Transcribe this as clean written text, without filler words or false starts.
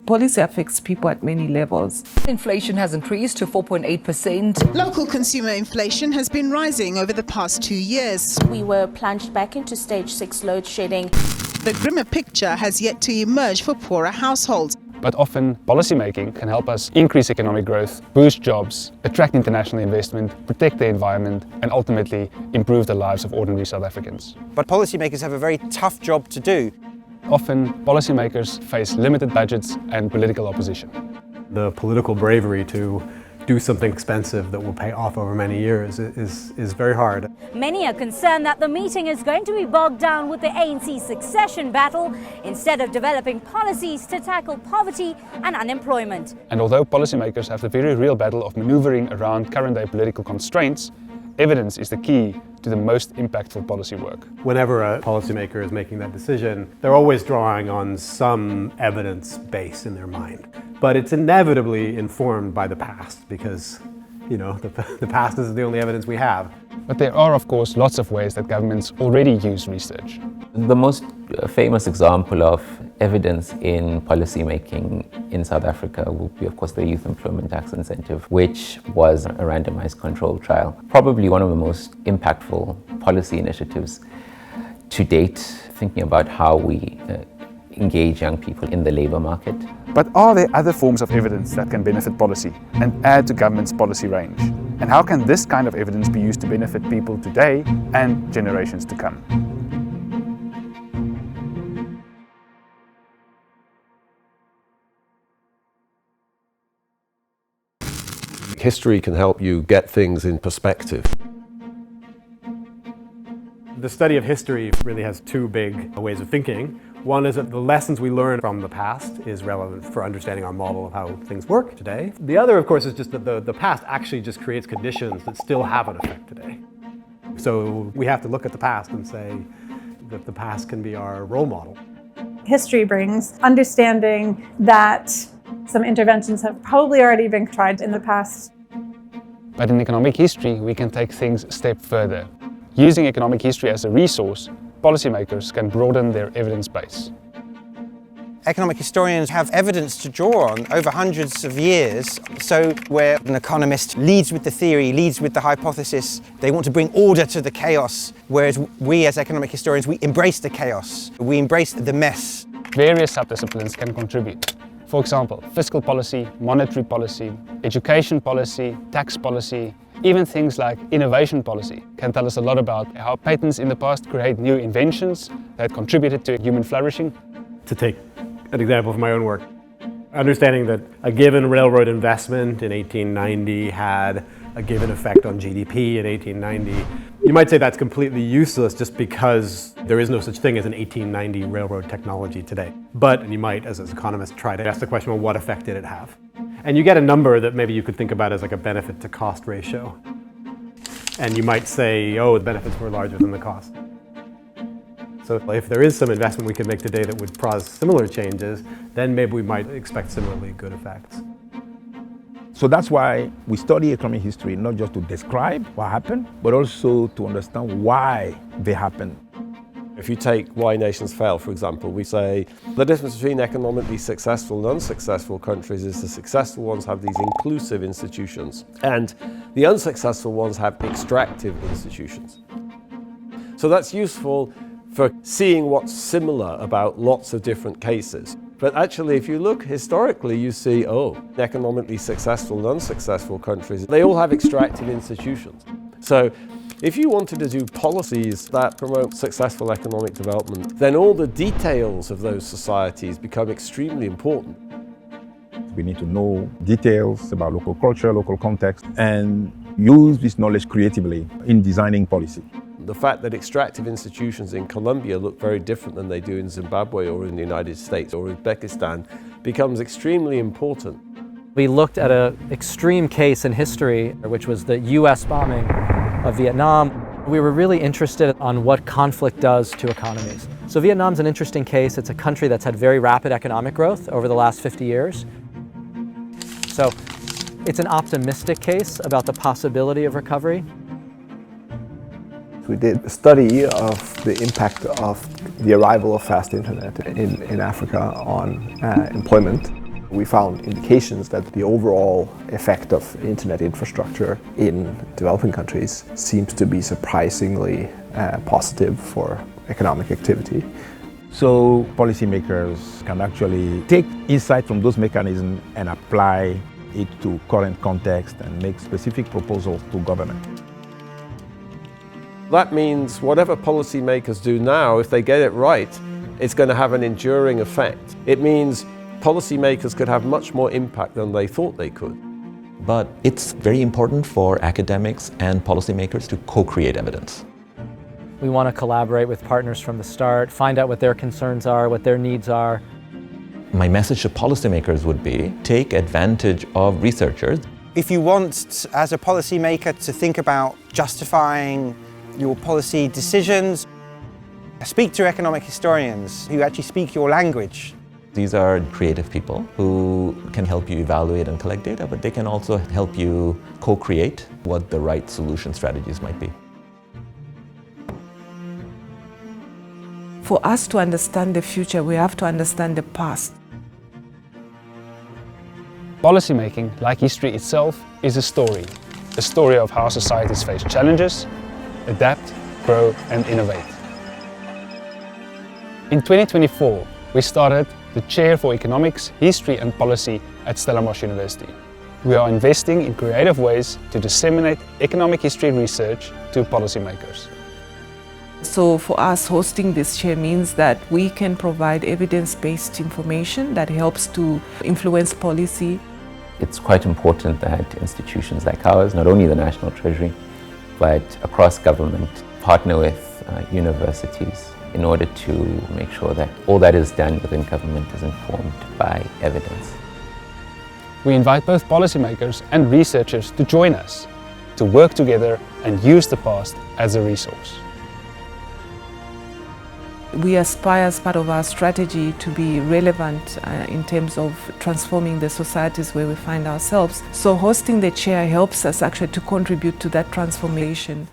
Policy affects people at many levels. Inflation has increased to 4.8%. Local consumer inflation has been rising over the past 2 years. We were plunged back into stage 6 load shedding. The grimmer picture has yet to emerge for poorer households. But often, policymaking can help us increase economic growth, boost jobs, attract international investment, protect the environment, and ultimately improve the lives of ordinary South Africans. But policymakers have a very tough job to do. Often, policymakers face limited budgets and political opposition. The political bravery to do something expensive that will pay off over many years is very hard. Many are concerned that the meeting is going to be bogged down with the ANC succession battle instead of developing policies to tackle poverty and unemployment. And although policymakers have the very real battle of maneuvering around current-day political constraints, evidence is the key to the most impactful policy work. Whenever a policymaker is making that decision, they're always drawing on some evidence base in their mind. But it's inevitably informed by the past because, the past is the only evidence we have. But there are, of course, lots of ways that governments already use research. The most famous example of evidence in policymaking in South Africa will be, of course, the Youth Employment Tax Incentive, which was a randomized controlled trial. Probably one of the most impactful policy initiatives to date, thinking about how we engage young people in the labour market. But are there other forms of evidence that can benefit policy and add to government's policy range? And how can this kind of evidence be used to benefit people today and generations to come? History can help you get things in perspective. The study of history really has two big ways of thinking. One is that the lessons we learn from the past is relevant for understanding our model of how things work today. The other, of course, is just that the past actually just creates conditions that still have an effect today. So we have to look at the past and say that the past can be our role model. History brings understanding that some interventions have probably already been tried in the past. But in economic history, we can take things a step further. Using economic history as a resource, policymakers can broaden their evidence base. Economic historians have evidence to draw on over hundreds of years. So where an economist leads with the theory, leads with the hypothesis, they want to bring order to the chaos, whereas we as economic historians, we embrace the chaos, we embrace the mess. Various subdisciplines can contribute. For example, fiscal policy, monetary policy, education policy, tax policy, even things like innovation policy can tell us a lot about how patents in the past create new inventions that contributed to human flourishing. To take an example from my own work, understanding that a given railroad investment in 1890 had a given effect on GDP in 1890, you might say that's completely useless just because there is no such thing as an 1890 railroad technology today. But you might, as an economist, try to ask the question, well, what effect did it have? And you get a number that maybe you could think about as like a benefit to cost ratio. And you might say, oh, the benefits were larger than the cost. So if there is some investment we could make today that would cause similar changes, then maybe we might expect similarly good effects. So that's why we study economic history, not just to describe what happened, but also to understand why they happened. If you take Why Nations Fail, for example, we say the difference between economically successful and unsuccessful countries is the successful ones have these inclusive institutions, and the unsuccessful ones have extractive institutions. So that's useful for seeing what's similar about lots of different cases. But actually, if you look historically, you see, economically successful and unsuccessful countries, they all have extractive institutions. So if you wanted to do policies that promote successful economic development, then all the details of those societies become extremely important. We need to know details about local culture, local context, and use this knowledge creatively in designing policy. The fact that extractive institutions in Colombia look very different than they do in Zimbabwe or in the United States or Uzbekistan becomes extremely important. We looked at an extreme case in history, which was the US bombing of Vietnam. We were really interested on what conflict does to economies. So Vietnam's an interesting case. It's a country that's had very rapid economic growth over the last 50 years. So it's an optimistic case about the possibility of recovery. We did a study of the impact of the arrival of fast internet in Africa on employment, we found indications that the overall effect of internet infrastructure in developing countries seems to be surprisingly positive for economic activity. So policymakers can actually take insight from those mechanisms and apply it to current context and make specific proposals to government. That means whatever policymakers do now, if they get it right, it's going to have an enduring effect. It means policymakers could have much more impact than they thought they could. But it's very important for academics and policymakers to co-create evidence. We want to collaborate with partners from the start, find out what their concerns are, what their needs are. My message to policymakers would be, take advantage of researchers. If you want, as a policymaker, to think about justifying your policy decisions, speak to economic historians who actually speak your language. These are creative people who can help you evaluate and collect data, but they can also help you co-create what the right solution strategies might be. For us to understand the future, we have to understand the past. Policymaking, like history itself, is a story of how societies face challenges, adapt, grow and innovate. In 2024, we started the Chair for Economics, History and Policy at Stellenbosch University. We are investing in creative ways to disseminate economic history research to policymakers. So for us, hosting this chair means that we can provide evidence-based information that helps to influence policy. It's quite important that institutions like ours, not only the National Treasury, but across government, partner with universities in order to make sure that all that is done within government is informed by evidence. We invite both policymakers and researchers to join us, to work together and use the past as a resource. We aspire as part of our strategy to be relevant in terms of transforming the societies where we find ourselves. So hosting the chair helps us actually to contribute to that transformation.